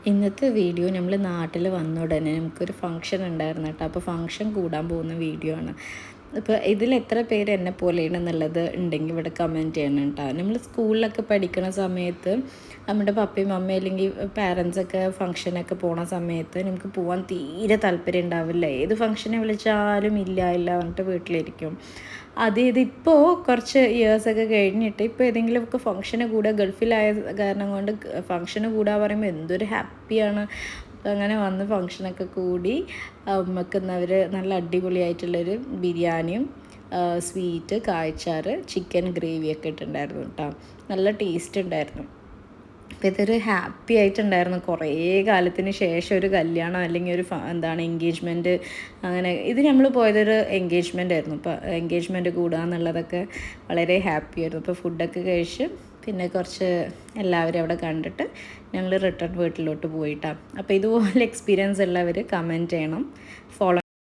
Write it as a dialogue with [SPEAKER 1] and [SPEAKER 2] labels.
[SPEAKER 1] ഇന്നത്തെ വീഡിയോ നമ്മൾ നാട്ടിൽ വന്ന ഉടനെ നമുക്കൊരു ഫംഗ്ഷൻ ഉണ്ടായിരുന്നു കേട്ടോ. അപ്പോൾ ഫംഗ്ഷൻ കൂടാൻ പോകുന്ന വീഡിയോ ആണ്. അപ്പോൾ ഇതിൽ എത്ര പേര് എന്നെ പോലെയാണെന്നുള്ളത് ഉണ്ടെങ്കിൽ ഇവിടെ കമൻറ്റ് ചെയ്യണം കേട്ടോ. നമ്മൾ സ്കൂളിലൊക്കെ പഠിക്കുന്ന സമയത്ത് നമ്മുടെ പപ്പയും അമ്മയും അല്ലെങ്കിൽ പാരൻസൊക്കെ ഫംഗ്ഷനൊക്കെ പോണ സമയത്ത് നമുക്ക് പോകാൻ തീരെ താല്പര്യം ഉണ്ടാവില്ല. ഏത് ഫംഗ്ഷനെ വിളിച്ചാലും ഇല്ല പറഞ്ഞിട്ട് വീട്ടിലിരിക്കും. ഇതിപ്പോൾ കുറച്ച് ഇയേഴ്സൊക്കെ കഴിഞ്ഞിട്ട് ഇപ്പോൾ ഏതെങ്കിലുമൊക്കെ ഫംഗ്ഷന് കൂടെ ഗൾഫിലായ കാരണം കൊണ്ട് ഫംഗ്ഷന് കൂടാൻ പറയുമ്പോൾ എന്തൊരു ഹാപ്പിയാണ്. അപ്പം അങ്ങനെ വന്ന് ഫംഗ്ഷനൊക്കെ കൂടി വെക്കുന്നവർ നല്ല അടിപൊളിയായിട്ടുള്ളൊരു ബിരിയാണിയും സ്വീറ്റ്, കായ്ച്ചാറ്, ചിക്കൻ ഗ്രേവിയൊക്കെ ഇട്ടുണ്ടായിരുന്നു കേട്ടോ. നല്ല ടേസ്റ്റ് ഉണ്ടായിരുന്നു. അപ്പോൾ ഇതൊരു ഹാപ്പി ആയിട്ടുണ്ടായിരുന്നു. കുറേ കാലത്തിന് ശേഷം ഒരു കല്യാണം അല്ലെങ്കിൽ ഒരു എൻഗേജ്മെൻറ്റ്, അങ്ങനെ ഇത് നമ്മൾ പോയതൊരു എൻഗേജ്മെൻ്റ് ആയിരുന്നു. അപ്പോൾ എൻഗേജ്മെൻറ്റ് കൂടുക എന്നുള്ളതൊക്കെ വളരെ ഹാപ്പി ആയിരുന്നു. അപ്പോൾ ഫുഡൊക്കെ കഴിച്ച് പിന്നെ കുറച്ച് എല്ലാവരും അവിടെ കണ്ടിട്ട് ഞങ്ങൾ റിട്ടേൺ വീട്ടിലോട്ട് പോയിട്ടാണ്. അപ്പോൾ ഇതുപോലെ എക്സ്പീരിയൻസ് ഉള്ളവർ കമൻറ്റ് ചെയ്യണം. ഫോളോ